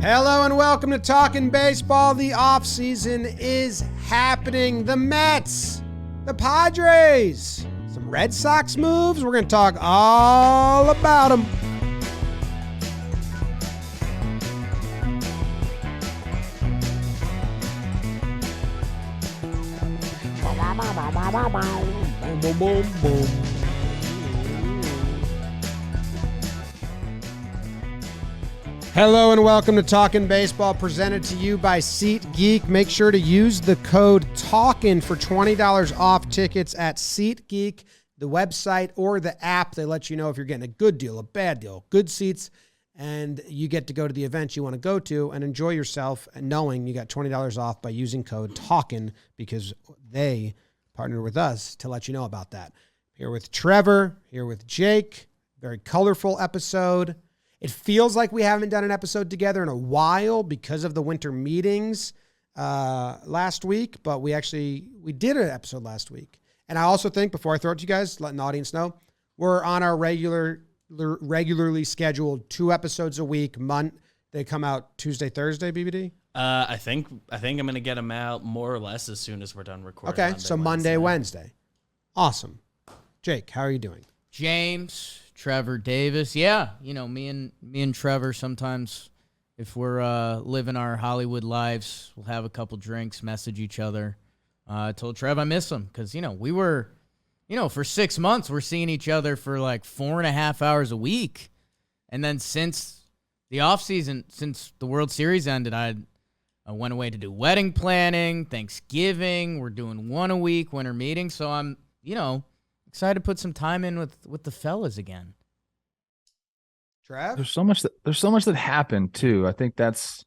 Hello and welcome to Talkin' Baseball. The offseason is happening. The Mets, the Padres, some Red Sox moves. We're going to talk all about them. Boom, boom, boom, boom. Hello and welcome to Talkin' Baseball, presented to you by SeatGeek. Make sure to use the code TALKIN for $20 off tickets at SeatGeek, the website or the app. They let you know if you're getting a good deal, a bad deal, good seats, and you get to go to the events you want to go to and enjoy yourself, and knowing you got $20 off by using code TALKIN because they partner with us to let you know about that. Here with Trevor, here with Jake. Very colorful episode. It feels like we haven't done an episode together in a while because of the winter meetings last week, but we did an episode last week. And I also think, before I throw it to you guys, letting the audience know, we're on our regularly scheduled 2 episodes a week. They come out Tuesday, Thursday, BBD? I think I'm going to get them out more or less as soon as we're done recording. Okay, so Monday, Wednesday. Awesome. Jake, how are you doing? James, Trevor, Davis. Yeah, you know, me and Trevor sometimes, if we're living our Hollywood lives, we'll have a couple drinks, message each other. I told Trev I miss him because, we were, for 6 months, we're seeing each other for like 4.5 hours a week. And then since the offseason, since the World Series ended, I went away to do wedding planning, Thanksgiving. We're doing one a week, winter meetings. So I'm, excited to put some time in with the fellas again. Trav? There's so much that happened too. I think that's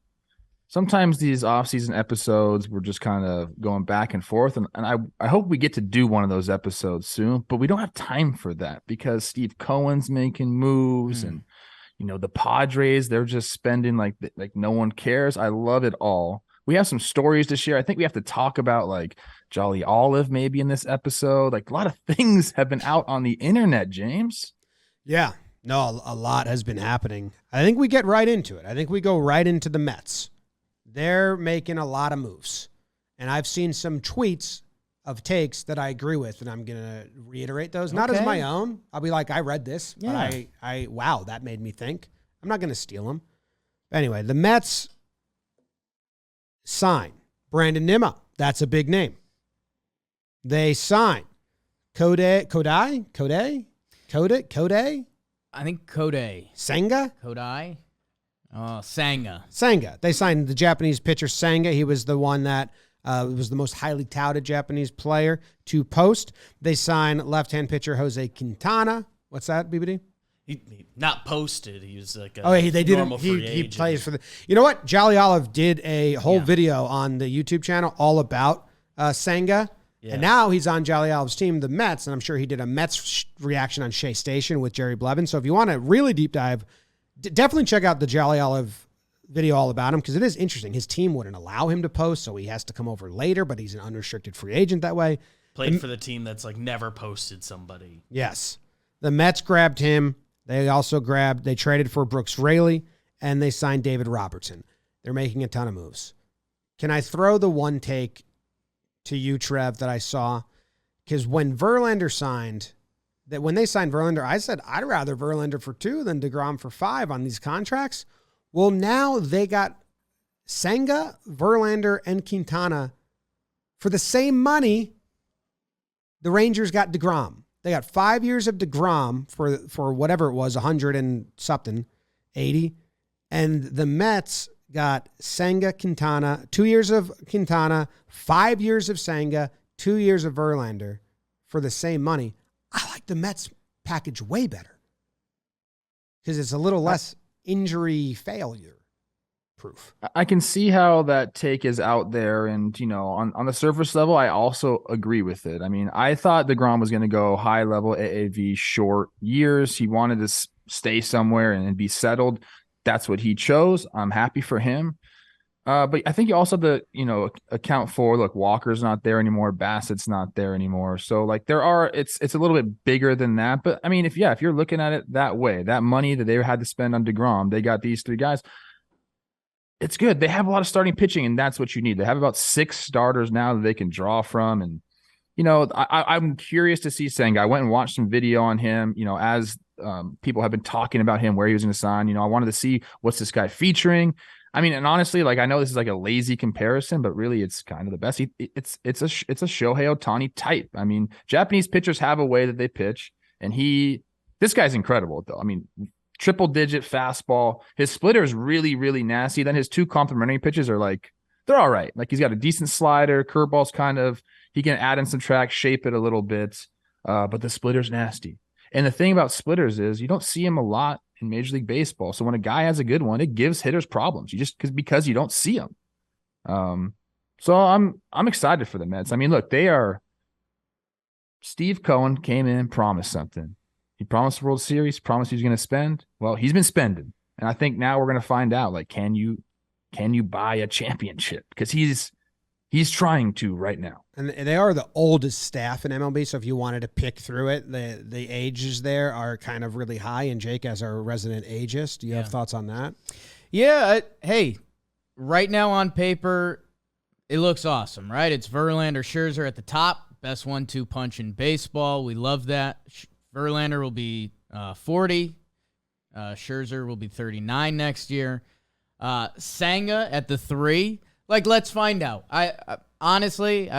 sometimes these off-season episodes, we're just kind of going back and forth. And I hope we get to do one of those episodes soon, but we don't have time for that because Steve Cohen's making moves and, the Padres, they're just spending like no one cares. I love it all. We have some stories to share. I think we have to talk about like Jolly Olive maybe in this episode. Like a lot of things have been out on the internet, James. Yeah. No, a lot has been happening. I think we get right into it. I think we go right into the Mets. They're making a lot of moves. And I've seen some tweets of takes that I agree with, and I'm going to reiterate those. Not as my own. I'll be like, I read this, but wow, that made me think. I'm not going to steal them. But anyway, the Mets sign Brandon Nimmo. That's a big name. They sign Kodai. I think Kodai. Senga? Kodai? Senga. Senga. They signed the Japanese pitcher Senga. He was the one that was the most highly touted Japanese player to post. They signed left-hand pitcher Jose Quintana. What's that, BBD? He not posted. He was like they did normal free he agent. plays for the. You know what? Jolly Olive did a whole video on the YouTube channel all about Senga. Yeah. And now he's on Jolly Olive's team, the Mets, and I'm sure he did a Mets reaction on Shea Station with Jerry Blevins. So if you want to really deep dive, definitely check out the Jolly Olive video all about him because it is interesting. His team wouldn't allow him to post, so he has to come over later, but he's an unrestricted free agent that way. Played for the team that's like never posted somebody. Yes. The Mets grabbed him. They traded for Brooks Raley, and they signed David Robertson. They're making a ton of moves. Can I throw the one take to you, Trev, that I saw? Because when they signed Verlander, I said, I'd rather Verlander for 2 than DeGrom for 5 on these contracts. Well, now they got Senga, Verlander, and Quintana for the same money the Rangers got DeGrom. They got 5 years of DeGrom for whatever it was, 100 and something, 80. And the Mets got Senga, Quintana, 2 years of Quintana, 5 years of Senga, 2 years of Verlander for the same money. I like the Mets package way better because it's a little less injury failure proof. I can see how that take is out there. And, on the surface level, I also agree with it. I mean, I thought DeGrom was going to go high level AAV short years. He wanted to stay somewhere and be settled. That's what he chose. I'm happy for him. But I think you also have to, account for, look, Walker's not there anymore. Bassett's not there anymore. So like it's a little bit bigger than that. But I mean, if you're looking at it that way, that money that they had to spend on DeGrom, they got these 3 guys. it's good. They have a lot of starting pitching, and that's what you need. They have about 6 starters now that they can draw from. And, I'm curious to see Senga. I went and watched some video on him, as people have been talking about him, where he was going to sign. I wanted to see what's this guy featuring. I mean, and honestly, like, I know this is like a lazy comparison, but really it's kind of the best. It's a Shohei Ohtani type. I mean, Japanese pitchers have a way that they pitch, and this guy's incredible though. I mean, triple digit fastball. His splitter is really, really nasty. Then his 2 complementary pitches are like, they're all right. Like, he's got a decent slider, curveball's he can add and subtract, shape it a little bit. But the splitter's nasty. And the thing about splitters is you don't see him a lot in Major League Baseball. So when a guy has a good one, it gives hitters problems. Because you don't see them. So I'm excited for the Mets. I mean, look, Steve Cohen came in and promised something. He promised the World Series, promised he was going to spend. Well, he's been spending. And I think now we're going to find out, like, can you buy a championship? Because he's trying to right now. And they are the oldest staff in MLB, so if you wanted to pick through it, the ages there are kind of really high. And Jake, as our resident ageist, do you have thoughts on that? Yeah. Hey, right now on paper, it looks awesome, right? It's Verlander, Scherzer at the top, best 1-2 punch in baseball. We love that. Verlander will be 40. Scherzer will be 39 next year. Senga at the 3. Like, let's find out. I honestly,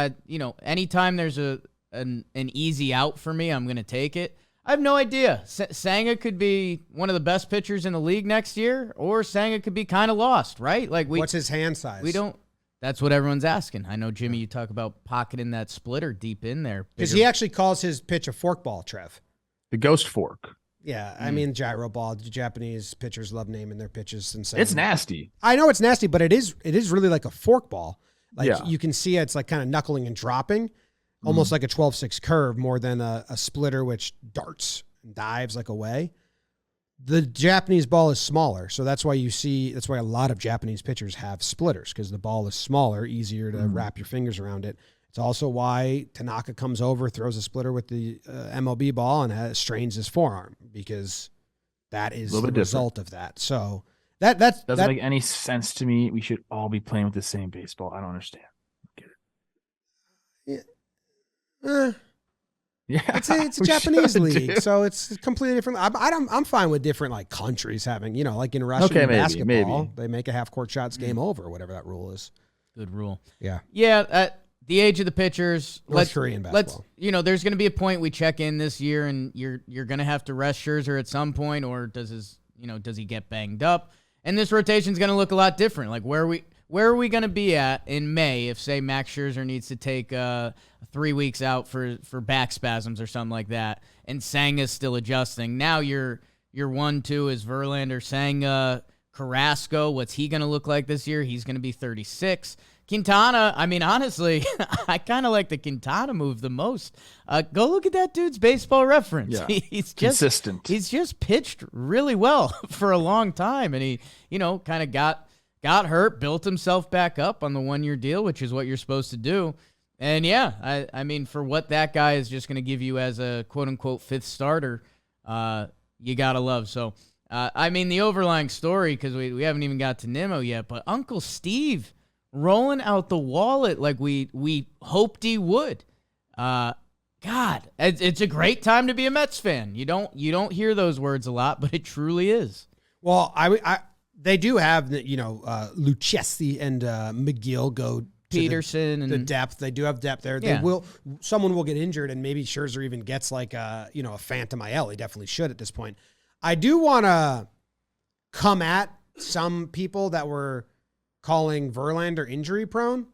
anytime there's an easy out for me, I'm going to take it. I have no idea. Senga could be one of the best pitchers in the league next year, or Senga could be kind of lost, right? Like, what's his hand size? We don't. That's what everyone's asking. I know, Jimmy, you talk about pocketing that splitter deep in there. Because he actually calls his pitch a forkball, Trev. The ghost fork. Yeah, I mean, gyro ball. The Japanese pitchers love naming their pitches and saying it's nasty. I know it's nasty, but it is really like a forkball. Like, you can see it's like kind of knuckling and dropping, almost like a 12-6 curve more than a splitter, which darts and dives like away. The Japanese ball is smaller, so that's why a lot of Japanese pitchers have splitters, because the ball is smaller, easier to wrap your fingers around it. It's also why Tanaka comes over, throws a splitter with the MLB ball, and strains his forearm, because that is the result of that. So that doesn't make any sense to me. We should all be playing with the same baseball. I don't understand. Get it? Yeah, it's a Japanese league, so it's completely different. I'm fine with different like countries having, like in Russian basketball, they make a half court shots, game over, whatever that rule is. Good rule. Yeah. Yeah. The age of the pitchers. Korean basketball. There's going to be a point we check in this year, and you're going to have to rest Scherzer at some point, or does he get banged up? And this rotation is going to look a lot different. Like, where are we going to be at in May if, say, Max Scherzer needs to take 3 weeks out for back spasms or something like that, and Senga's still adjusting? Now your 1-2 is Verlander, Senga, Carrasco. What's he going to look like this year? He's going to be 36. Quintana, I mean, honestly, I kind of like the Quintana move the most. Go look at that dude's baseball reference. Yeah, he's just consistent. He's just pitched really well for a long time, and he, kind of got hurt, built himself back up on the 1-year deal, which is what you're supposed to do. And yeah, I mean, for what that guy is just going to give you as a quote-unquote 5th starter, you got to love. So, I mean, the overlying story, because we haven't even got to Nimmo yet, but Uncle Steve rolling out the wallet like we hoped he would. God, it's a great time to be a Mets fan. You don't hear those words a lot, but it truly is. Well, they do have Lucchesi and McGill go to Peterson the depth. They do have depth there. Yeah. Someone will get injured, and maybe Scherzer even gets like a phantom IL. He definitely should at this point. I do want to come at some people that were calling Verlander injury prone.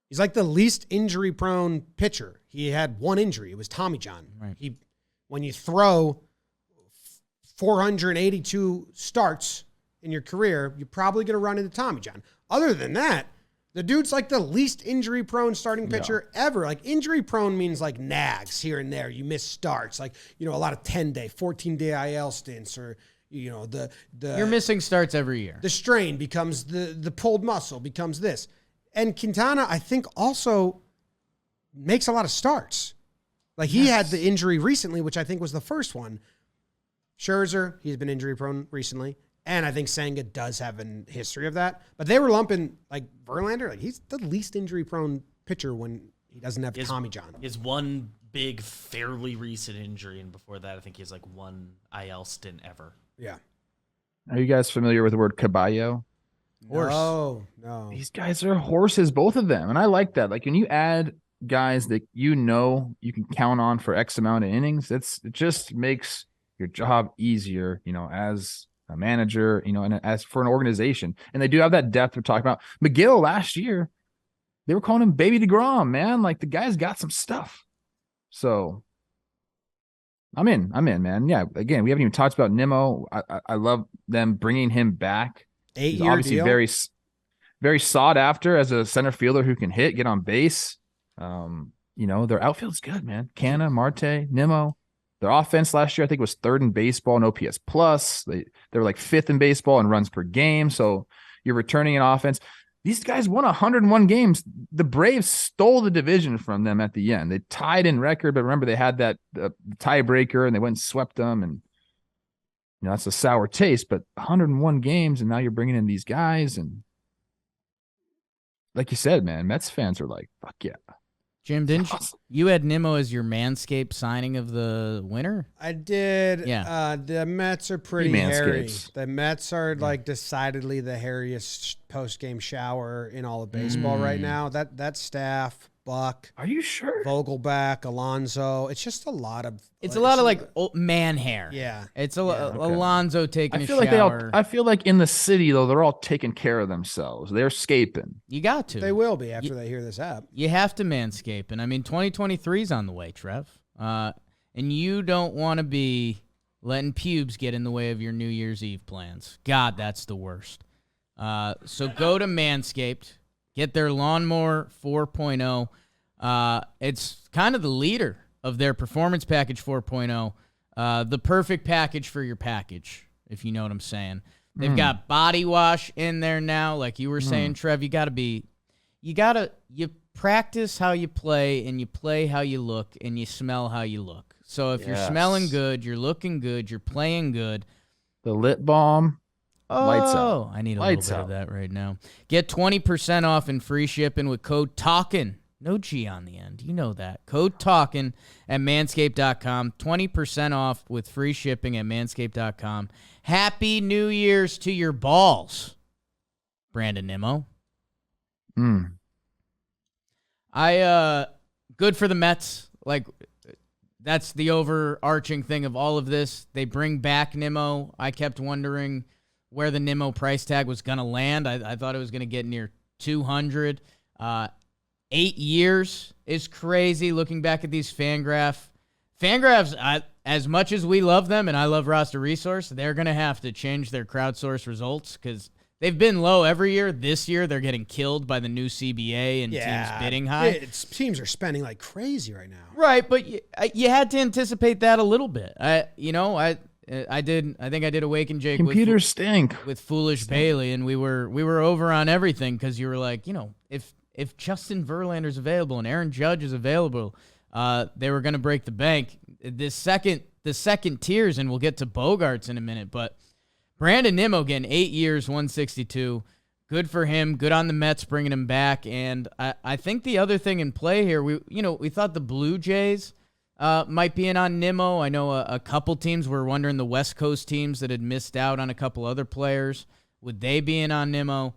He's like the least injury prone pitcher. He had one injury. It was Tommy John. Right. When you throw 482 starts in your career, you're probably going to run into Tommy John. Other than that, the dude's like the least injury prone starting pitcher ever. Like, injury prone means like nags here and there. You miss starts, like, a lot of 10-day, 14-day IL stints, or you're missing starts every year. The strain becomes the pulled muscle becomes this. And Quintana, I think, also makes a lot of starts. Like, he had the injury recently, which I think was the first one. Scherzer, he's been injury prone recently. And I think Senga does have a history of that. But they were lumping like Verlander. Like he's the least injury prone pitcher when he doesn't have Tommy John. He has one big, fairly recent injury, and before that, I think he has like one IL stint ever. Yeah. Are you guys familiar with the word caballo? Horse. No. These guys are horses, both of them. And I like that. Like when you add guys that you can count on for X amount of innings, it just makes your job easier, as a manager, and as for an organization. And they do have that depth we're talking about. McGill last year, they were calling him Baby DeGrom, man. Like the guy's got some stuff. So I'm in, man. Yeah. Again, we haven't even talked about Nimmo. I love them bringing him back. 8-year obviously deal. very, very sought after as a center fielder who can hit, get on base. Their outfield's good, man. Canna, Marte, Nimmo. Their offense last year, I think, was third in baseball in OPS plus. They were like fifth in baseball in runs per game. So you're returning an offense. These guys won 101 games. The Braves stole the division from them at the end. They tied in record, but remember they had that tiebreaker and they went and swept them. And that's a sour taste. But 101 games, and now you're bringing in these guys. And like you said, man, Mets fans are like, "Fuck yeah." Jim, didn't you had Nimmo as your Manscaped signing of the winter? I did. Yeah. The Mets are pretty hairy. The Mets are like decidedly the hairiest post-game shower in all of baseball right now. That staff, Buck. Are you sure? Vogelback, Alonso. It's just a lot of. It's a lot of like old man hair. Yeah. It's Alonso taking I a feel shower. I feel like in the city though, they're all taking care of themselves. They're scaping. You got to. They will be after they hear this app. You have to manscape. And I mean, 2023 is on the way, Trev. And you don't want to be letting pubes get in the way of your New Year's Eve plans. God, that's the worst. So go to Manscaped, get their Lawnmower 4.0. It's kind of the leader of their Performance Package 4.0, the perfect package for your package, if you know what I'm saying. They've got body wash in there now, like you were saying, Trev. You practice how you play, and you play how you look, and you smell how you look. So if you're smelling good, you're looking good, you're playing good. The lip balm. Lights out. I need a little bit of that right now. Get 20% off and free shipping with code Talkin. No G on the end. You know that. Code Talkin at manscaped.com. 20% off with free shipping at manscaped.com. Happy New Year's to your balls, Brandon Nimmo. Good for the Mets. Like, that's the overarching thing of all of this. They bring back Nimmo. I kept wondering where the Nimmo price tag was going to land. I thought it was going to get near 200. 8 years is crazy looking back at these Fangraphs, as much as we love them, and I love Roster Resource, they're going to have to change their crowdsource results because they've been low every year. This year, they're getting killed by the new CBA and teams bidding high. Teams are spending like crazy right now. Right, but you had to anticipate that a little bit. I think I did Awaken Jake. Computers stink with Foolish Bailey, and we were over on everything because you were like, if Justin Verlander's available and Aaron Judge is available, they were going to break the bank. The second tiers, and we'll get to Bogaerts in a minute, but Brandon Nimmo getting 8 years, 162. Good for him. Good on the Mets bringing him back. And I think the other thing in play here, we thought the Blue Jays might be in on Nimmo. I know a couple teams were wondering, the West Coast teams that had missed out on a couple other players, would they be in on Nimmo?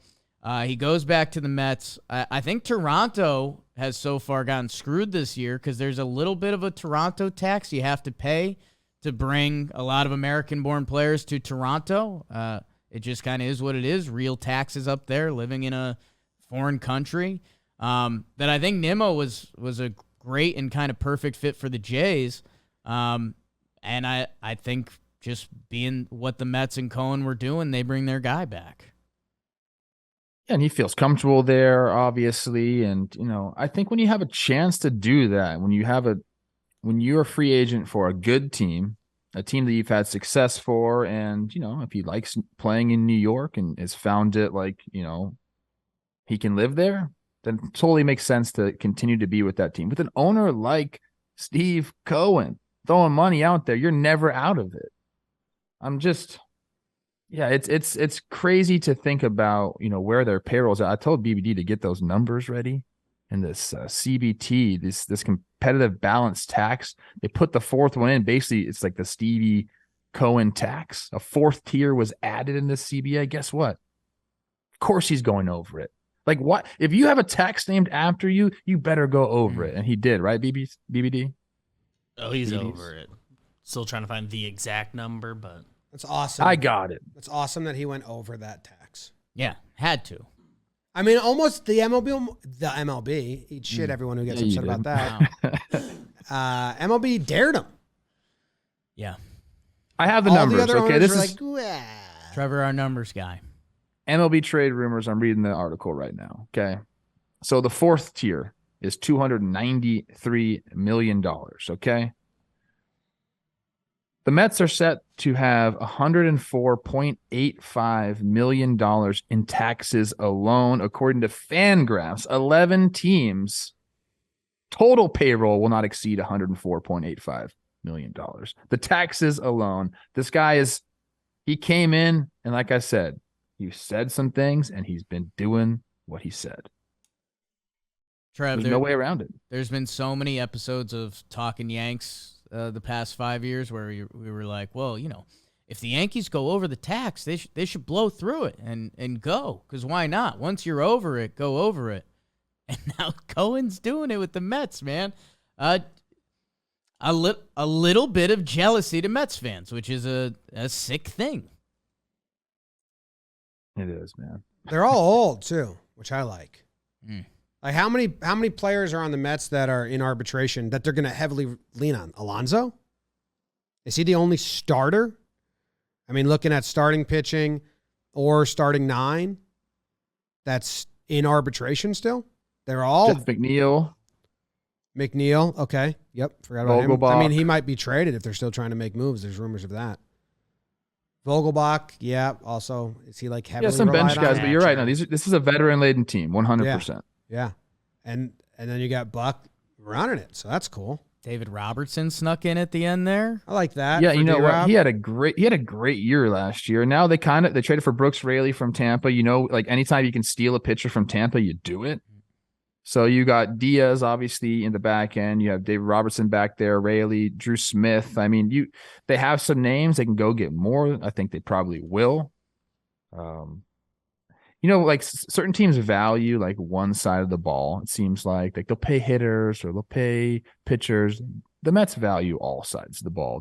He goes back to the Mets. I think Toronto has so far gotten screwed this year because there's a little bit of a Toronto tax you have to pay to bring a lot of American-born players to Toronto. It just kind of is what it is. Real taxes up there, living in a foreign country. That I think Nimmo was a great and kind of perfect fit for the Jays. And I think just being what the Mets and Cohen were doing, they bring their guy back. And he feels comfortable there, obviously. And, I think when you have a chance to do that, when you're a free agent for a good team, a team that you've had success for, and, if he likes playing in New York and has found it like, he can live there, then it totally makes sense to continue to be with that team. With an owner like Steve Cohen throwing money out there, you're never out of it. Yeah, it's crazy to think about, where their payrolls are. I told BBD to get those numbers ready, and this CBT, this competitive balance tax. They put the fourth one in. Basically, it's like the Stevie Cohen tax. A fourth tier was added in this CBA. Guess what? Of course, he's going over it. Like, what if you have a tax named after you? You better go over it, and he did, right? BBD. Oh, he's over it. Still trying to find the exact number, but That's awesome. I got it. That's awesome that he went over that tax. Yeah, had to. I mean, almost the MLB. Eat shit, everyone who gets upset about that. MLB dared him. Yeah. I have the All numbers. the other Okay, owners this were is like, "Wah." Trevor, our numbers guy. MLB trade rumors. I'm reading the article right now. Okay. So the fourth tier is $293 million. Okay. The Mets are set to have $104.85 million in taxes alone, according to Fangraphs. 11 teams. Total payroll will not exceed $104.85 million. The taxes alone. This guy he came in, and like I said, he said some things, and he's been doing what he said. Trev, There's no way around it. There's been so many episodes of Talkin Yanks the past 5 years where we were like, well, if the Yankees go over the tax, they should blow through it and go, because why not? Once you're over it, go over it. And now Cohen's doing it with the Mets, man. A little bit of jealousy to Mets fans, which is a sick thing. It is, man. They're all old too, which I like. Mm. Like how many players are on the Mets that are in arbitration that they're going to heavily lean on? Alonso? Is he the only starter? I mean, looking at starting pitching or starting nine, that's in arbitration still. They're all Jeff McNeil. Okay. Yep. Forgot about him. Vogelbach. I mean, he might be traded if they're still trying to make moves. There's rumors of that. Vogelbach. Yeah. Also, is he like heavily Some bench relied on? guys, but you're right. No, this is a veteran-laden team, 100%. Yeah. And then you got Buck running it. So that's cool. David Robertson snuck in at the end there. I like that. Yeah, for you know D-Rob. what? He had a great year last year. Now they traded for Brooks Raley from Tampa. Like anytime you can steal a pitcher from Tampa, you do it. So you got Diaz obviously in the back end. You have David Robertson back there, Raley, Drew Smith. I mean, they have some names. They can go get more. I think they probably will. Like certain teams value like one side of the ball. It seems like they'll pay hitters or they'll pay pitchers. The Mets value all sides of the ball.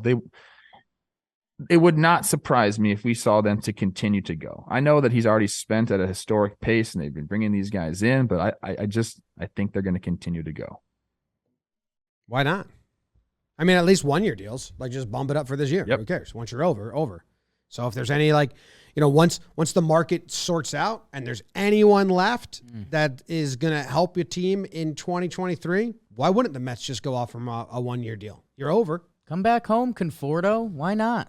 It would not surprise me if we saw them to continue to go. I know that he's already spent at a historic pace and they've been bringing these guys in, but I think they're going to continue to go. Why not? I mean, at least 1 year deals. Like just bump it up for this year. Yep. Who cares? Once you're over. So if there's any once the market sorts out and there's anyone left that is going to help your team in 2023, why wouldn't the Mets just go off from a 1 year deal? You're over. Come back home, Conforto. Why not?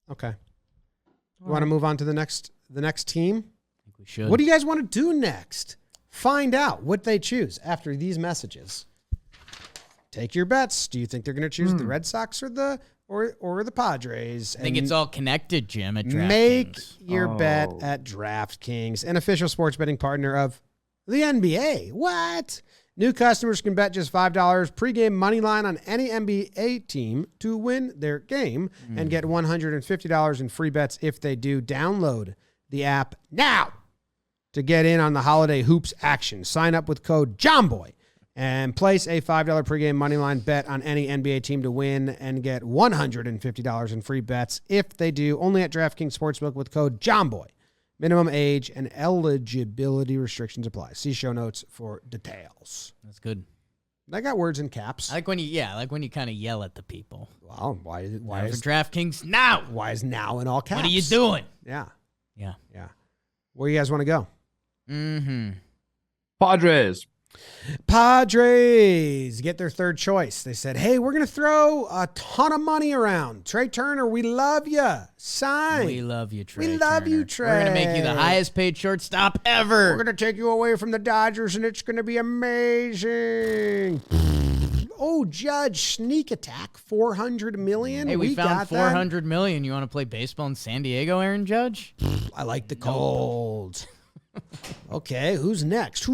Okay. You want to move on to the next team? I think we should. What do you guys want to do next? Find out what they choose after these messages. Take your bets. Do you think they're going to choose the Red Sox or the Padres? I think it's all connected, Jim, at DraftKings. Make your bet at DraftKings, an official sports betting partner of the NBA. What? New customers can bet just $5 pregame money line on any NBA team to win their game and get $150 in free bets if they do. Download the app now to get in on the holiday hoops action. Sign up with code JOHNBOY and place a $5 pregame money line bet on any NBA team to win and get $150 in free bets if they do. Only at DraftKings Sportsbook with code JOHNBOY. Minimum age and eligibility restrictions apply. See show notes for details. That's good. I got words in caps. I like when you kind of yell at the people. Wow, why For is DraftKings now? why is now in all caps? What are you doing? Yeah. Yeah. Where you guys want to go? Mm-hmm. Padres get their third choice. They said, hey, we're going to throw a ton of money around. Trey Turner, we love you. Sign. We love you, Trey. We love you, Trey. We're going to make you the highest paid shortstop ever. We're going to take you away from the Dodgers, and it's going to be amazing. Judge, sneak attack, $400 million. Hey, we found got that. $400 million. You want to play baseball in San Diego, Aaron Judge? I like the cold. Okay, who's next?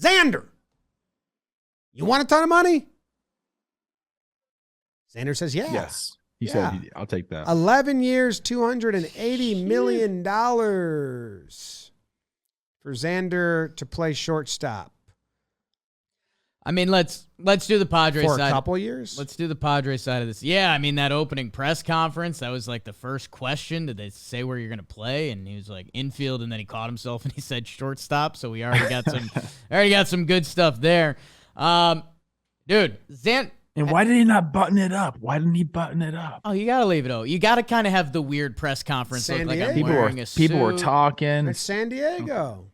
Xander. You want a ton of money? Xander says, yeah. Yes. He said, I'll take that. 11 years, $280 million for Xander to play shortstop. I mean, let's do the Padres For side. a couple years? Let's do the Padres side of this. Yeah, I mean, that opening press conference, that was like the first question. Did they say where you're going to play? And he was like infield, and then he caught himself and he said shortstop. So we already got some good stuff there. Dude, And why did he not button it up? Why didn't he button it up? Oh, you got to leave it. You got to kind of have the weird press conference San look like I'm Diego. wearing a suit. People were talking. It's San Diego.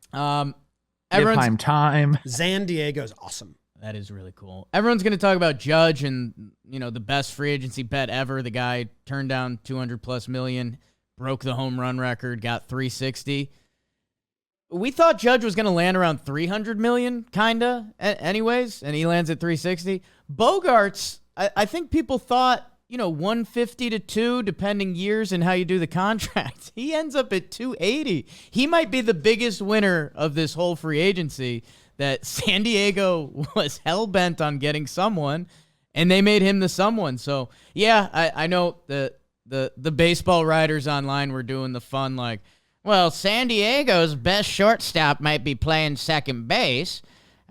Everyone's Time. San Diego's awesome. That is really cool. Everyone's going to talk about Judge and, the best free agency bet ever. The guy turned down $200+ million, broke the home run record, got 360. We thought Judge was going to land around $300 million, kind of, anyways, and he lands at 360. Bogaerts, I think people thought, 150 to 2, depending years and how you do the contract. He ends up at 280. He might be the biggest winner of this whole free agency, that San Diego was hell-bent on getting someone, and they made him the someone. So, yeah, I know the baseball writers online were doing the fun, like, well, San Diego's best shortstop might be playing second base.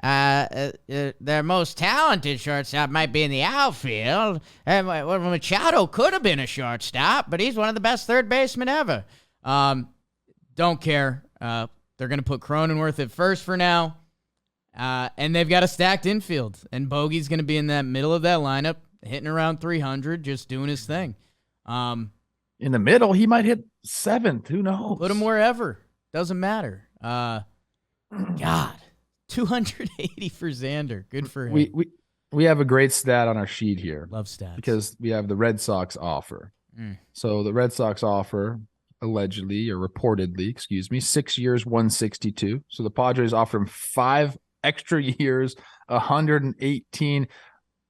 Their most talented shortstop might be in the outfield. Machado could have been a shortstop, but he's one of the best third basemen ever. Don't care. They're going to put Cronenworth at first for now. And they've got a stacked infield. And Bogey's going to be in that middle of that lineup, hitting around 300, just doing his thing. In the middle, he might hit 7th. Who knows? Put him wherever. Doesn't matter. God, 280 for Xander. Good for him. We have a great stat on our sheet here. Love stats. Because we have the Red Sox offer. So the Red Sox offer, allegedly or reportedly, 6 years, 162. So the Padres offer him 5 extra years, $118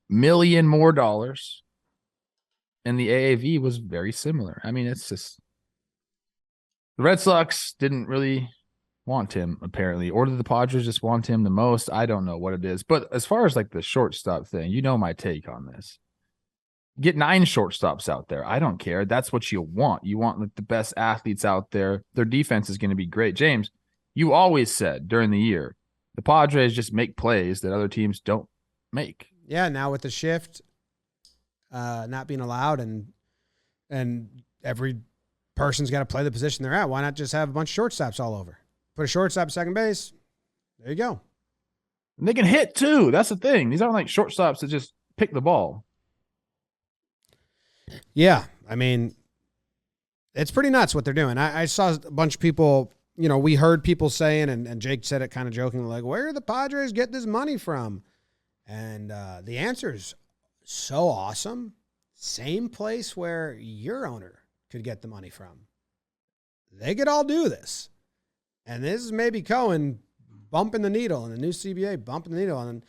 million more dollars. And the AAV was very similar. I mean, it's just the Red Sox didn't really want him, apparently, or did the Padres just want him the most? I don't know what it is. But as far as like the shortstop thing, my take on this. Get 9 shortstops out there. I don't care. That's what you want. You want like the best athletes out there. Their defense is going to be great. James, you always said during the year, the Padres just make plays that other teams don't make. Yeah, now with the shift not being allowed and every person's got to play the position they're at, why not just have a bunch of shortstops all over? Put a shortstop second base. There you go. And they can hit too. That's the thing. These aren't like shortstops that just pick the ball. Yeah, I mean, it's pretty nuts what they're doing. I saw a bunch of people, we heard people saying, and Jake said it kind of jokingly, like, where do the Padres get this money from? And the answer is so awesome. Same place where your owner could get the money from. They could all do this. And this is maybe Cohen bumping the needle and the new CBA bumping the needle. And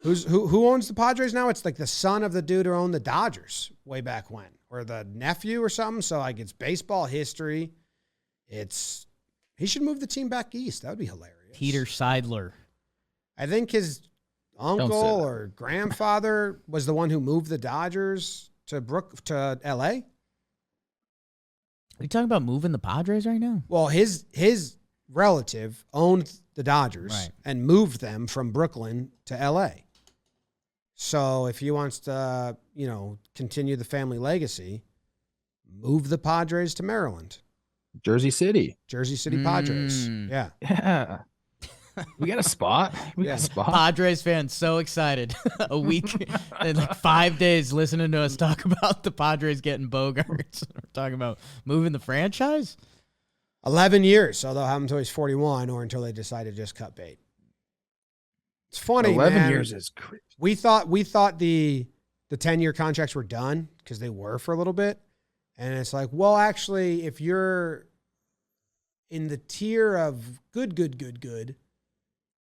who owns the Padres now? It's like the son of the dude who owned the Dodgers way back when, or the nephew or something. So like it's baseball history. He should move the team back east. That would be hilarious. Peter Seidler. I think his uncle or grandfather was the one who moved the Dodgers to LA. Are you talking about moving the Padres right now? Well, his relative owned the Dodgers and moved them from Brooklyn to LA. So if he wants to, continue the family legacy, move the Padres to Maryland. Jersey City Padres. Yeah. Yeah. We got a spot. Padres fans so excited. A week and like 5 days listening to us talk about the Padres getting Bogaerts. We're talking about moving the franchise. 11 years, so they'll have him until he's 41 or until they decide to just cut bait. It's funny, 11 years is crazy. We thought the 10-year contracts were done because they were for a little bit. And it's like, well, actually, if you're in the tier of good,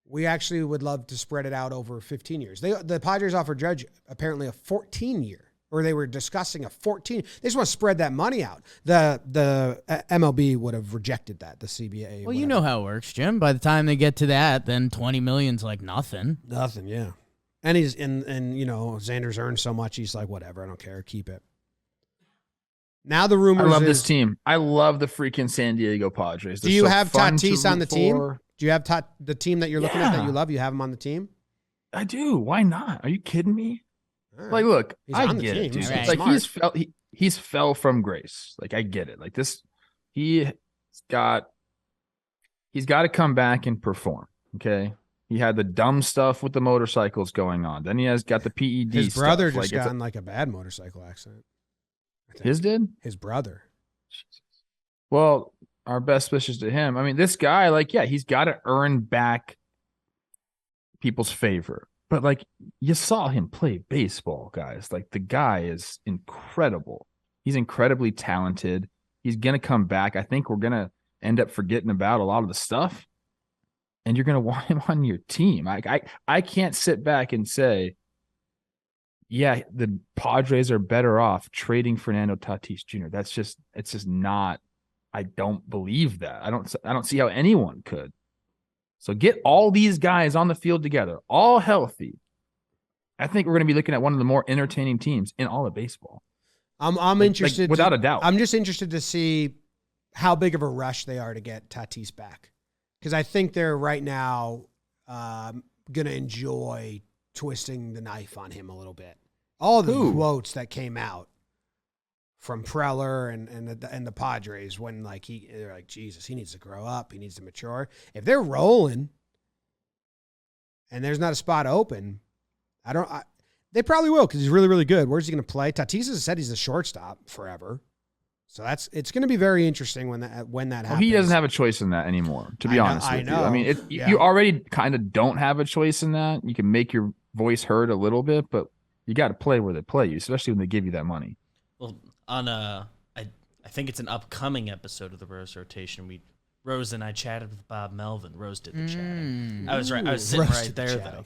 We actually would love to spread it out over 15 years. The Padres offered Judge apparently a 14-year, or they were discussing a 14. They just want to spread that money out. The MLB would have rejected that, the CBA. Well, you know how it works, Jim. By the time they get to that, then 20 million's like nothing. Nothing, yeah. And he's Xander's earned so much, he's like, whatever, I don't care, keep it. Now the rumors I love this team. I love the freaking San Diego Padres. Do you have Tatis on the team? Do you have the team that you're looking at that you love? You have him on the team? I do. Why not? Are you kidding me? Right. Like, look, I get it, dude. Right. Like he's fell from grace. Like, I get it. Like this, he's got to come back and perform. Okay. He had the dumb stuff with the motorcycles going on. Then he has got the PED. His brother stuff. just got in like a bad motorcycle accident. His did? His brother. Well, our best wishes to him. I mean, this guy, like, yeah, he's got to earn back people's favor. But, like, you saw him play baseball, guys. Like, the guy is incredible. He's incredibly talented. He's going to come back. I think we're going to end up forgetting about a lot of the stuff. And you're going to want him on your team. I can't sit back and say, yeah, the Padres are better off trading Fernando Tatis Jr. It's just not. I don't believe that. I don't see how anyone could. So get all these guys on the field together, all healthy. I think we're going to be looking at one of the more entertaining teams in all of baseball. I'm interested, without a doubt. I'm just interested to see how big of a rush they are to get Tatis back, because I think they're right now going to enjoy twisting the knife on him a little bit. All the quotes that came out from Preller and the Padres when they're like, Jesus, he needs to grow up, he needs to mature. If they're rolling and there's not a spot open, they probably will, because he's really, really good. Where's he going to play? Tatis has said he's a shortstop forever. So it's going to be very interesting when that happens. He doesn't have a choice in that anymore, to be honest with you. I mean, you already kind of don't have a choice in that. You can make your voice heard a little bit, but you got to play where they play you, especially when they give you that money. Well, I think it's an upcoming episode of the Rose Rotation. Rose and I chatted with Bob Melvin. Rose did the chatting. I was sitting right there though.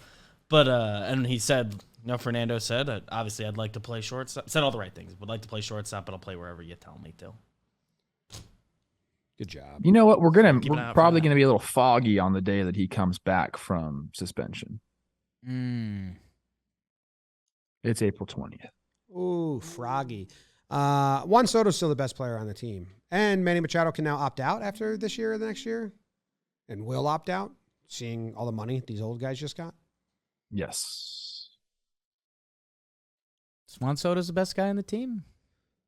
But and he said, Fernando said, obviously I'd like to play shortstop. Said all the right things. Would like to play shortstop, but I'll play wherever you tell me to. Good job. You know what? We're probably gonna be a little foggy on the day that he comes back from suspension. It's April 20th. Ooh, froggy. Juan Soto's still the best player on the team. And Manny Machado can now opt out after this year or the next year. And will opt out, seeing all the money these old guys just got. Yes. Juan Soto's the best guy on the team?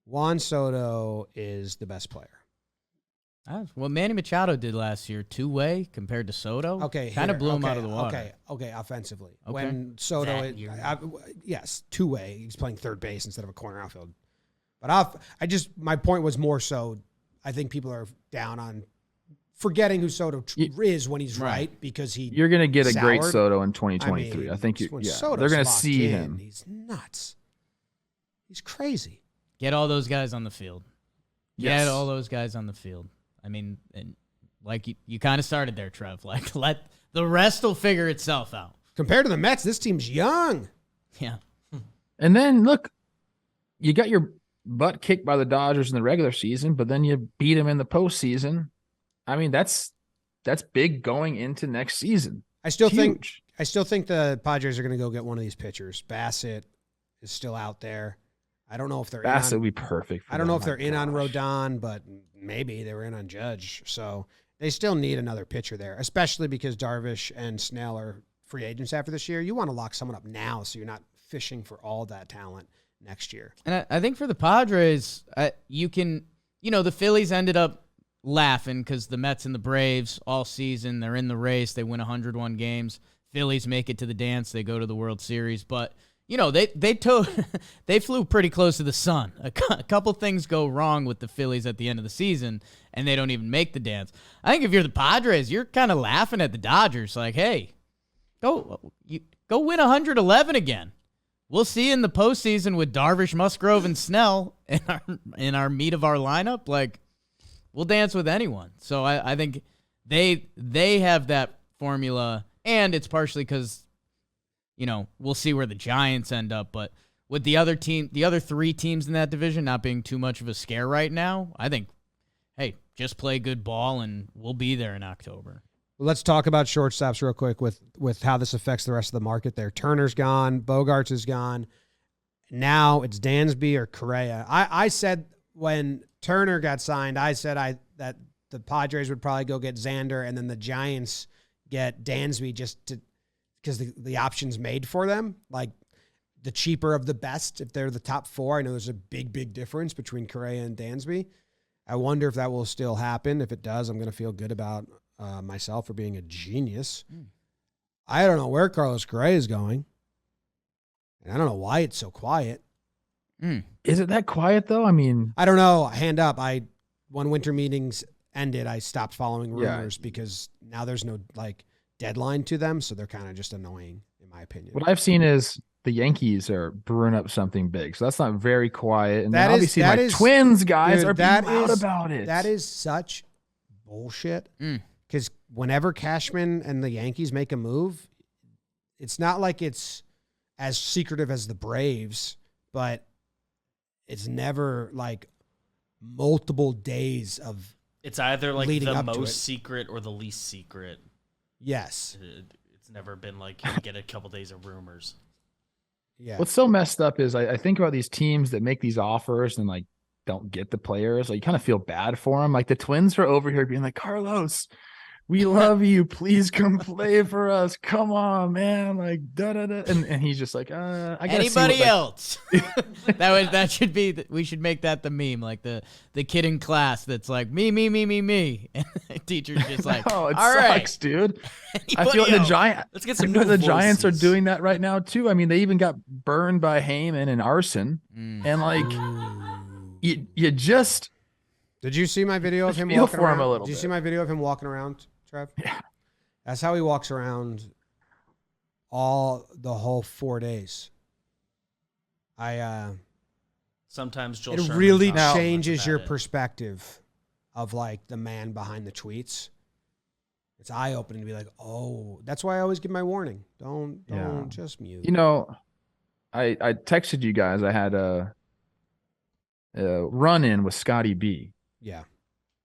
Juan Soto is the best player. What Manny Machado did last year, two-way compared to Soto. Okay. Kind of blew him out of the water. Okay, offensively. Okay. When Soto, yes, two-way. He's playing third base instead of a corner outfield. But my point was more so, I think people are down on forgetting who Soto is when he's right, because you're going to get a great Soto in 2023. I think they're going to see him. He's nuts. He's crazy. Get all those guys on the field. Yes. Get all those guys on the field. I mean, and like you kind of started there, Trev. Like, let the rest will figure itself out. Compared to the Mets, this team's young. Yeah. And then look, you got your butt kicked by the Dodgers in the regular season, but then you beat them in the postseason. I mean, that's big going into next season. I still think the Padres are going to go get one of these pitchers. Bassett is still out there. I don't know if they're Bassett would be perfect. I don't know if they're in on Rodon, but maybe they were in on Judge. So they still need another pitcher there, especially because Darvish and Snell are free agents after this year. You want to lock someone up now so you're not fishing for all that talent next year. And I think for the Padres, the Phillies ended up laughing because the Mets and the Braves all season, they're in the race. They win 101 games. Phillies make it to the dance. They go to the World Series. But, they flew pretty close to the sun. A couple things go wrong with the Phillies at the end of the season, and they don't even make the dance. I think if you're the Padres, you're kind of laughing at the Dodgers. Like, hey, go win 111 again. We'll see you in the postseason with Darvish, Musgrove, and Snell in our meat of our lineup. Like, we'll dance with anyone. So I think they have that formula And it's partially because, we'll see where the Giants end up. But with the other 3 teams in that division not being too much of a scare right now, I think, hey, just play good ball and we'll be there in October. Let's talk about shortstops real quick with how this affects the rest of the market there. Turner's gone. Bogaerts is gone. Now it's Dansby or Correa. I said when Turner got signed, I said that the Padres would probably go get Xander and then the Giants get Dansby because the option's made for them. Like the cheaper of the best if they're the top 4. I know there's a big, big difference between Correa and Dansby. I wonder if that will still happen. If it does, I'm going to feel good about myself for being a genius. I don't know where Carlos Correa is going. And I don't know why it's so quiet. Is it that quiet, though? I mean, I don't know. Hand up. When winter meetings ended, I stopped following rumors because now there's no deadline to them. So they're kind of just annoying, in my opinion. What I've seen is the Yankees are brewing up something big. So that's not very quiet. And that obviously my Twins guys are being loud about it. That is such bullshit. Because whenever Cashman and the Yankees make a move, it's not like it's as secretive as the Braves, but it's never multiple days of It's either leading the up to it. most secret or the least secret. Yes. It's never been you get a couple days of rumors. Yeah. What's so messed up is I think about these teams that make these offers and don't get the players. You kind of feel bad for them. The Twins are over here being like, Carlos, we love you. Please come play for us. Come on, man. And he's just I got anybody else. That should be. We should make that the meme. The kid in class that's me. And the teacher's just oh, it all sucks, right, dude. I feel like Let's get some. The Giants are doing that right now too. I mean, they even got burned by Heaney and arson, and you just. Did you see my video of him feel walking for around? him a little Did you bit. see my video of him walking around, Trev? Yeah. That's how he walks around the whole 4 days. Sometimes Joel it Sherman really talks changes about your it. perspective of the man behind the tweets. It's eye-opening to be oh, that's why I always give my warning. Don't just mute. I texted you guys. I had a run-in with Scotty B. Yeah.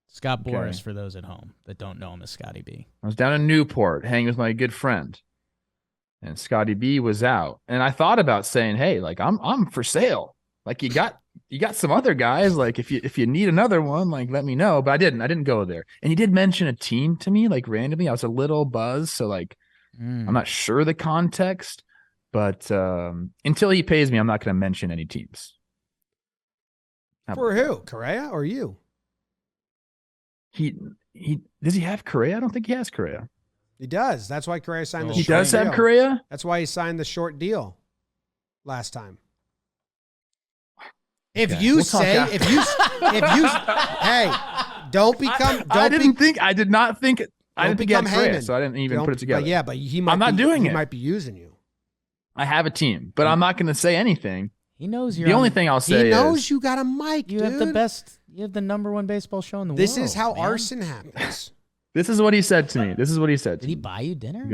Scott Boras, for those at home that don't know him as Scotty B. I was down in Newport hanging with my good friend, and Scotty B was out. And I thought about saying, "Hey, I'm for sale. You got some other guys. If you need another one, let me know." But I didn't go there. And he did mention a team to me randomly. I was a little buzzed, so I'm not sure the context. But until he pays me, I'm not going to mention any teams. For who? Correa or you? He does he have Correa? I don't think he has Correa. He does. That's why Correa signed the He short does have deal. Correa? That's why he signed the short deal last time. If Okay. you We'll talk say, after. hey, don't become. I did not think it. I didn't think he had become Correa, Heaney. so I didn't even put it together. But he might. I'm not doing he it. might be using you. I have a team, but I'm not going to say anything. He knows you're The only thing I'll say He knows is you got a mic. you dude. have the best. You have the #1 baseball show in the world. This is how man. arson happens. this is what he said to me. This is what he said. Did he buy you dinner?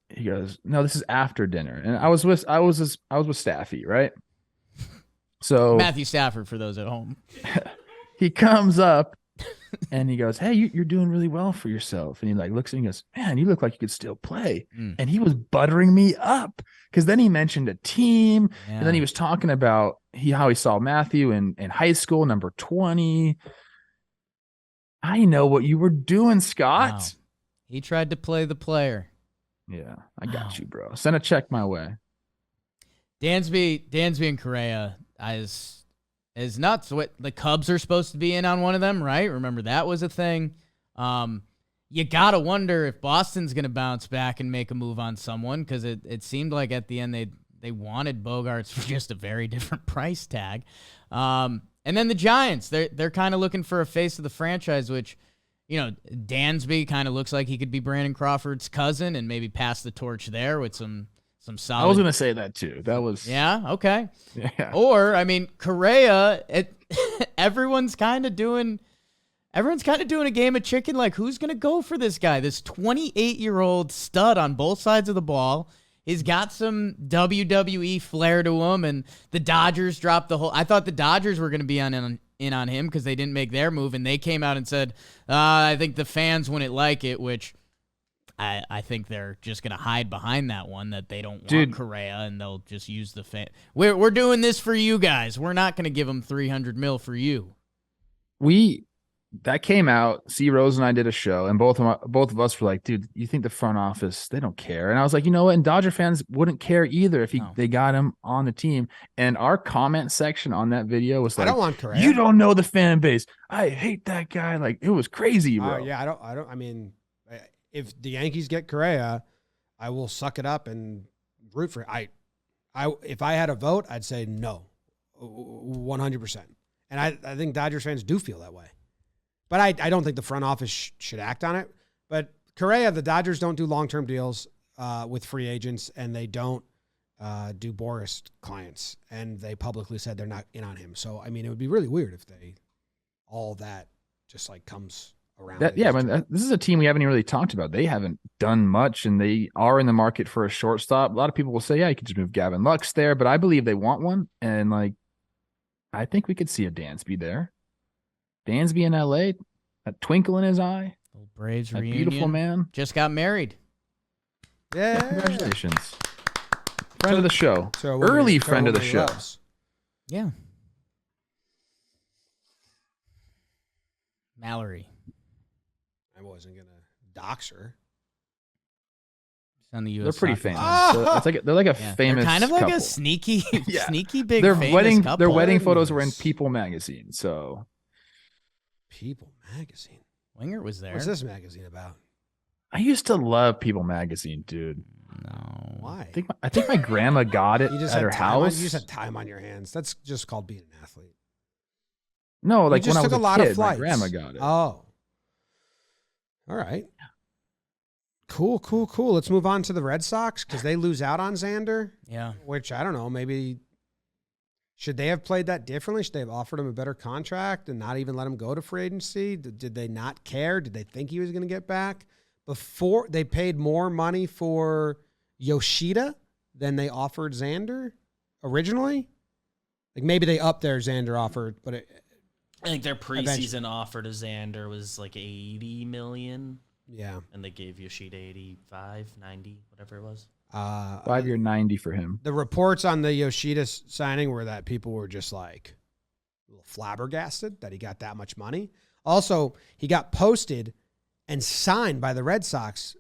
He goes, no, this is after dinner, and I was with Staffy, right? So Matthew Stafford, for those at home. he comes up and he goes, "Hey, you're doing really well for yourself." And he looks at me and goes, "Man, you look like you could still play." And he was buttering me up because then he mentioned a team, and then he was talking about how he saw Matthew in high school, number 20. I know what you were doing, Scott. Wow. He tried to play the player. Yeah, I got you, bro. Send a check my way. Dansby and Correa is nuts. What the Cubs are supposed to be in on one of them, right? Remember that was a thing. You gotta wonder if Boston's gonna bounce back and make a move on someone because it seemed like at the end they wanted Bogaerts for just a very different price tag. And then the Giants, they're kind of looking for a face of the franchise, which Dansby kind of looks like he could be Brandon Crawford's cousin and maybe pass the torch there with some solid. I was gonna say that too. That was okay. Yeah. Or Correa. Everyone's kind of doing. everyone's kind of doing a game of chicken. Like, who's going to go for this guy? This 28-year-old stud on both sides of the ball. He's got some WWE flair to him, and the Dodgers dropped the whole. I thought the Dodgers were going to be in on him because they didn't make their move, and they came out and said, I think the fans wouldn't like it, which I think they're just going to hide behind that one, that they don't want Correa, and they'll just use the fan. We're doing this for you guys. We're not going to give them $300 million for you. That came out. C. Rose and I did a show, and both of us were like, "Dude, you think the front office, they don't care?" And I was like, "You know what?" And Dodger fans wouldn't care either if they got him on the team. And our comment section on that video was like, "I don't want Correa. You don't know the fan base. I hate that guy." Like, it was crazy, bro. Yeah, I don't. I mean, if the Yankees get Correa, I will suck it up and root for it. If I had a vote, I'd say no, 100%. And I think Dodgers fans do feel that way. But I don't think the front office should act on it. But Correa, the Dodgers don't do long-term deals with free agents, and they don't do Boris clients. And they publicly said they're not in on him. So, I mean, it would be really weird if all that just like comes around. This is a team we haven't even really talked about. They haven't done much, and they are in the market for a shortstop. A lot of people will say, yeah, you could just move Gavin Lux there, but I believe they want one. And, like, I think we could see a Dansby there. Dansby in LA, a twinkle in his eye. Little Braves that reunion. Beautiful man. Just got married. Yeah. Congratulations. Friend of the show. So early friend of the show. Yeah. Mallory. I wasn't going to dox her. On the US they're pretty Hockey famous. Team. So they're like a famous They're kind of like couple. a sneaky big their famous wedding couple. Their wedding photos were in People magazine. So People magazine. Wingert was there. What's this magazine about? I used to love People magazine, dude. No. Why? I think my grandma got it You just at had her time house. you just had time on your hands. That's just called being an athlete. No, like you just when I took was a lot kid, of flights. my grandma got it. Oh. All right. Cool. Let's move on to the Red Sox because they lose out on Xander. Yeah. Which, I don't know, maybe should they have played that differently? Should they have offered him a better contract and not even let him go to free agency? Did they not care? Did they think he was going to get back? Before they paid more money for Yoshida than they offered Xander originally? Like maybe they upped their Xander offer, but I think their preseason offer to Xander was like $80 million. Yeah. And they gave Yoshida 85, 90, whatever it was. 5-year 90 for him. The reports on the Yoshida signing were that people were just like a little flabbergasted that he got that much money. Also, he got posted and signed by the Red Sox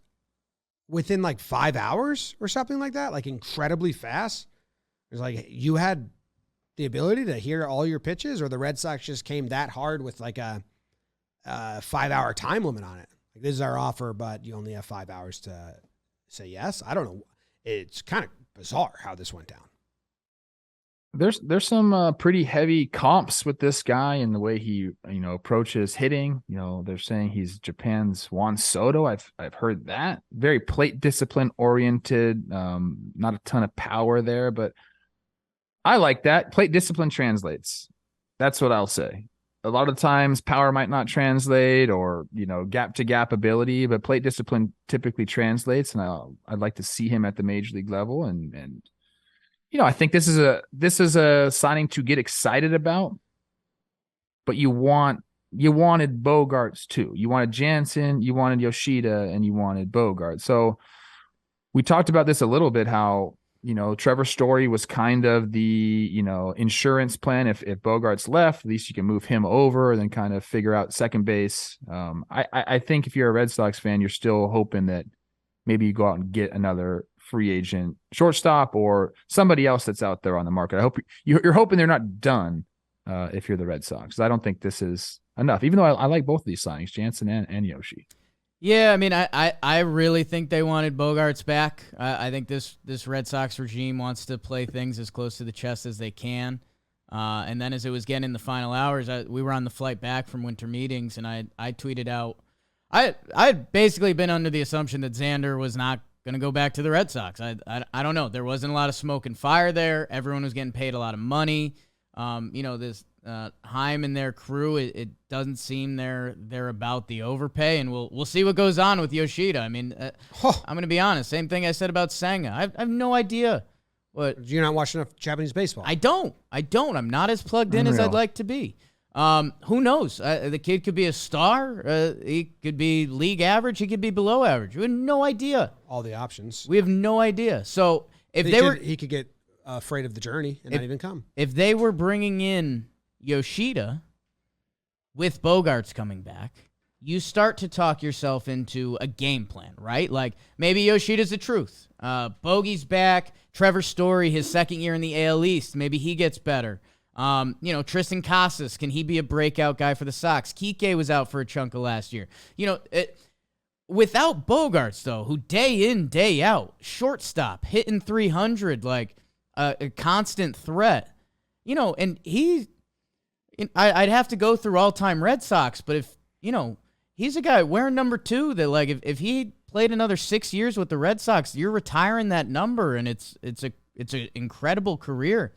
within like 5 hours or something like that, like incredibly fast. It was like you had the ability to hear all your pitches, or the Red Sox just came that hard with like a 5-hour time limit on it. Like, this is our offer, but you only have 5 hours to say yes. I don't know. It's kind of bizarre how this went down. There's some pretty heavy comps with this guy and the way he approaches hitting. They're saying he's Japan's Juan Soto. I've heard that. Very plate discipline oriented. Not a ton of power there, but I like that. Plate discipline translates. That's what I'll say. A lot of times power might not translate, or, gap to gap ability, but plate discipline typically translates. And I'd like to see him at the major league level. And I think this is a signing to get excited about, but you wanted Bogaerts too. You wanted Jansen, you wanted Yoshida, and you wanted Bogaerts. So we talked about this a little bit, how, Trevor Story was kind of the, insurance plan. If Bogaerts left, at least you can move him over and then kind of figure out second base. I think if you're a Red Sox fan, you're still hoping that maybe you go out and get another free agent shortstop or somebody else that's out there on the market. I hope you're hoping they're not done if you're the Red Sox. I don't think this is enough, even though I like both of these signings, Jansen and Yoshi. Yeah, I mean, I really think they wanted Bogaerts back. I think this Red Sox regime wants to play things as close to the chest as they can. And then as it was getting in the final hours, we were on the flight back from winter meetings, and I tweeted out, I'd basically been under the assumption that Xander was not going to go back to the Red Sox. I don't know. There wasn't a lot of smoke and fire there. Everyone was getting paid a lot of money. Heim and their crew, it doesn't seem they're about the overpay, and we'll see what goes on with Yoshida. I mean, I'm going to be honest. Same thing I said about Senga. I have no idea. What you're not watching enough Japanese baseball? I don't. I'm not as plugged in as I'd like to be. Who knows? The kid could be a star. He could be league average. He could be below average. We have no idea. All the options. We have no idea. So if he could get afraid of the journey and not even come. If they were bringing in Yoshida with Bogaerts coming back, you start to talk yourself into a game plan, right? Like maybe Yoshida's the truth. Bogey's back. Trevor Story, his second year in the AL East, maybe he gets better. Tristan Casas, can he be a breakout guy for the Sox? Kike was out for a chunk of last year. Without Bogaerts, though, who day in, day out, shortstop, hitting 300, like a constant threat, and I'd have to go through all-time Red Sox, but if, he's a guy wearing number 2 that, like, if he played another 6 years with the Red Sox, you're retiring that number, and it's an incredible career.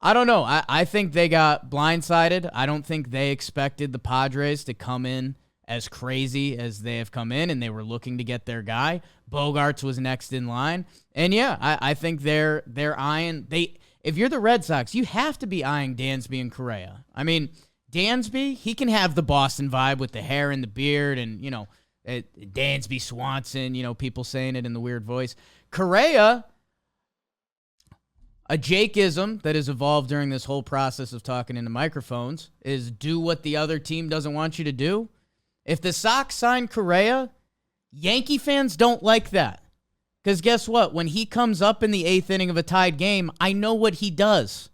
I don't know. I think they got blindsided. I don't think they expected the Padres to come in as crazy as they have come in, and they were looking to get their guy. Bogaerts was next in line. And yeah, I think they're eyeing if you're the Red Sox, you have to be eyeing Dansby and Correa. I mean, Dansby, he can have the Boston vibe with the hair and the beard and, Dansby Swanson, people saying it in the weird voice. Correa, a Jakeism that has evolved during this whole process of talking into microphones, is do what the other team doesn't want you to do. If the Sox sign Correa, Yankee fans don't like that. Because guess what? When he comes up in the 8th inning of a tied game, I know what he does.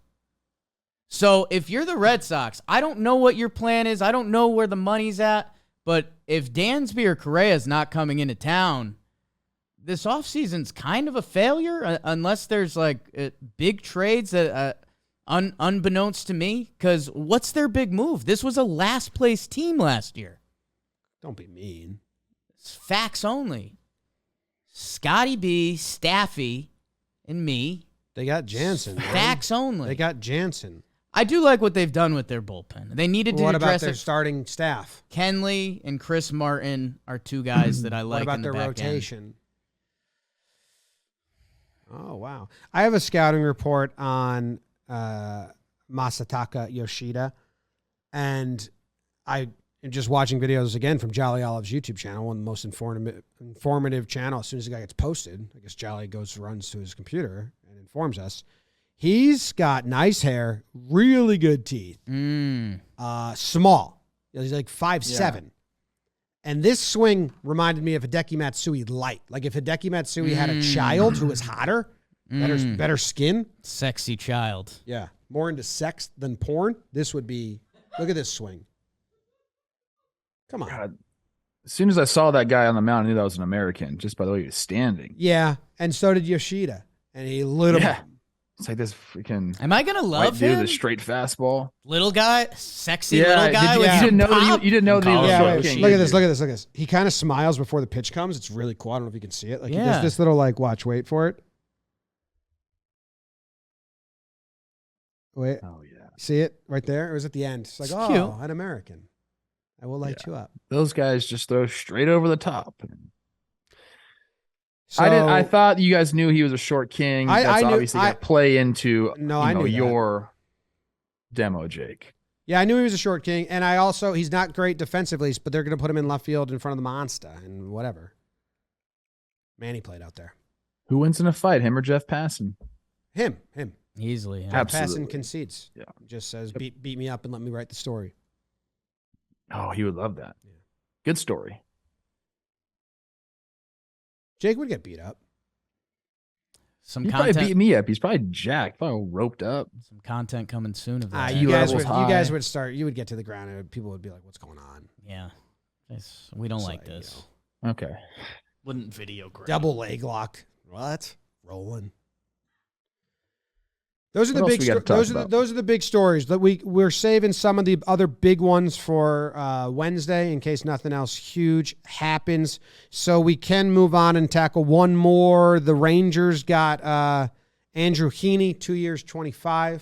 So if you're the Red Sox, I don't know what your plan is. I don't know where the money's at. But if Dansby or Correa is not coming into town, this offseason's kind of a failure unless there's like big trades that unbeknownst to me. Because what's their big move? This was a last place team last year. Don't be mean. It's facts only. Scotty B, Staffy, and me. They got Jansen. Facts only. They got Jansen. I do like what they've done with their bullpen. They needed to What address about their starting staff? Kenley and Chris Martin are two guys that I like. What about in the their back rotation? End. Oh, wow. I have a scouting report on Masataka Yoshida, and I am just watching videos again from Jolly Olive's YouTube channel, one of the most informative channel. As soon as the guy gets posted, I guess Jolly runs to his computer and informs us. He's got nice hair, really good teeth, small. He's like 5'7". And this swing reminded me of Hideki Matsui light. Like if Hideki Matsui had a child who was hotter, better skin. Sexy child. Yeah. More into sex than porn. This would be, look at this swing. Come on. God. As soon as I saw that guy on the mound, I knew that was an American just by the way he was standing. Yeah. And so did Yoshida. And he lit him up. It's like this freaking. Am I gonna love him? Dude, the straight fastball, little guy, sexy little guy. You didn't know that. You didn't know that he was wait, king. look at this. Look at this. Look at this. He kind of smiles before the pitch comes. It's really cool. I don't know if you can see it. Like he does this little watch. Wait for it. Wait. Oh yeah. See it right there? It was at the end. It's like, it's cute. An American. I will light you up. Those guys just throw straight over the top. So, I thought you guys knew he was a short king. That's obviously going to play into I knew your demo, Jake. Yeah, I knew he was a short king, and he's not great defensively, but they're going to put him in left field in front of the monster and whatever. Manny played out there. Who wins in a fight, him or Jeff Passan? Him. Easily. Jeff Passan concedes. Yeah. Just says, beat me up and let me write the story. Oh, he would love that. Yeah. Good story. Jake would get beat up. Some He'd content probably beat me up. He's probably jacked, probably roped up. Some content coming soon of that. You guys would start. You would get to the ground, and people would be like, "What's going on?" Yeah, we don't like this. Okay. Wouldn't video great. Double leg lock. What? Rolling. Those are the big. Those are the big stories that we're saving some of the other big ones for Wednesday in case nothing else huge happens. So we can move on and tackle one more. The Rangers got Andrew Heaney, 2 years, 25.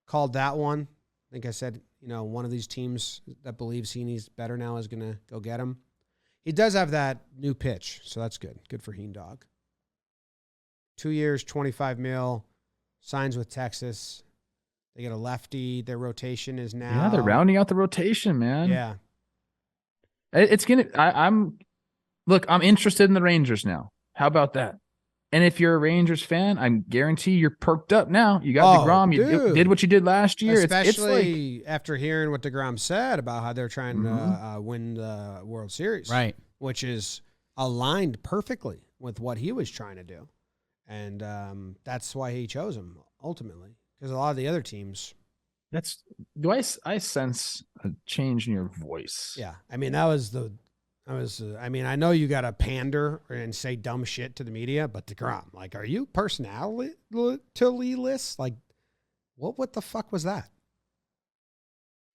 Called that one. I think I said, one of these teams that believes Heaney's better now is going to go get him. He does have that new pitch, so that's good. Good for Heen Dog. 2 years, $25 million, signs with Texas. They get a lefty. Their rotation is now. Yeah, they're rounding out the rotation, man. Yeah. It's going to, I'm interested in the Rangers now. How about that? And if you're a Rangers fan, I guarantee you're perked up now. You got DeGrom. You did what you did last year. Especially it's after hearing what DeGrom said about how they're trying to win the World Series. Right. Which is aligned perfectly with what he was trying to do. And that's why he chose him, ultimately. Because a lot of the other teams. I sense a change in your voice. Yeah. I mean, I know you got to pander and say dumb shit to the media, but DeGrom, like, are you personality-less? Like, what the fuck was that?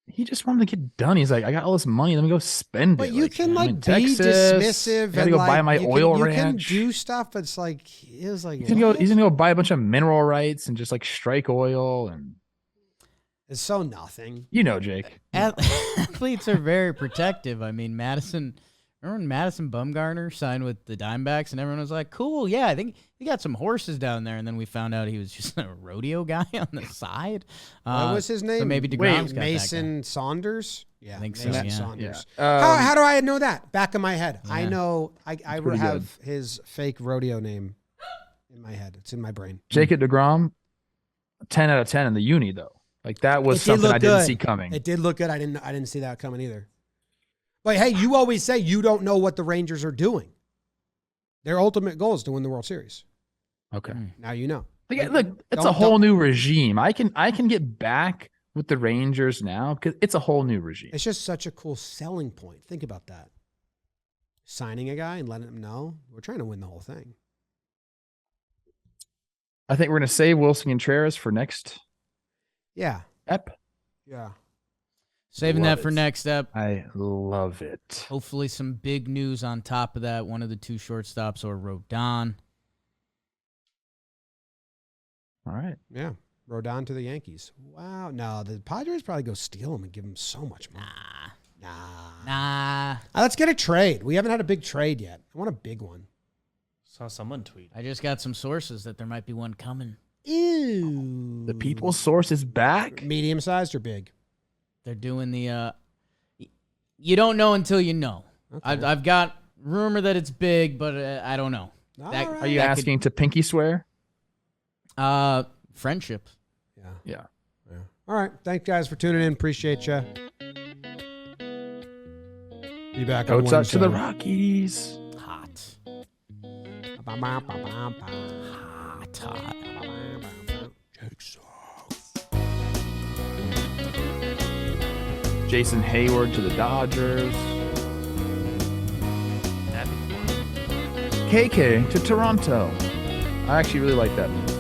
He just wanted to get done. He's like, I got all this money. Let me go spend but it. But you can, be Texas, dismissive. I gotta go buy my oil ranch. You can do stuff, but it's like, he's going to go buy a bunch of mineral rights and just, like, strike oil. And it's so nothing. Jake. Athletes are very protective. I mean, remember when Madison Bumgarner signed with the Diamondbacks and everyone was like, cool, yeah, I think he got some horses down there. And then we found out he was just a rodeo guy on the side. What was his name? So maybe DeGrom's got Mason Saunders? Yeah, I think Mason so, yeah. Saunders. Yeah. How do I know that? Back of my head. Yeah. I know I pretty have his fake rodeo name in my head. It's in my brain. Jacob DeGrom, 10 out of 10 in the uni, though. Like, that was something I didn't see coming. It did look good. I didn't see that coming either. But hey, you always say you don't know what the Rangers are doing. Their ultimate goal is to win the World Series. Okay. Now you know. Look, it's a whole new regime. I can get back with the Rangers now because it's a whole new regime. It's just such a cool selling point. Think about that. Signing a guy and letting him know we're trying to win the whole thing. I think we're going to save Wilson Contreras for next. Yeah. Ep. Yeah. Saving that for next up. I love it. Hopefully some big news on top of that. One of the two shortstops or Rodon. All right. Yeah. Rodon to the Yankees. Wow. No, the Padres probably go steal him and give him so much money. Nah. Let's get a trade. We haven't had a big trade yet. I want a big one. Saw someone tweet. I just got some sources that there might be one coming. Ew. The People's Source is back. Medium sized or big? They're doing the you don't know until you know. Okay. I've got rumor that it's big, but I don't know. Right. Are you asking to pinky swear? Friendship. Yeah. All right. Thanks, guys, for tuning in. Appreciate you. Be back on Goats out Wednesday. to the Rockies. Hot. Jason Hayward to the Dodgers. KK to Toronto. I actually really like that move.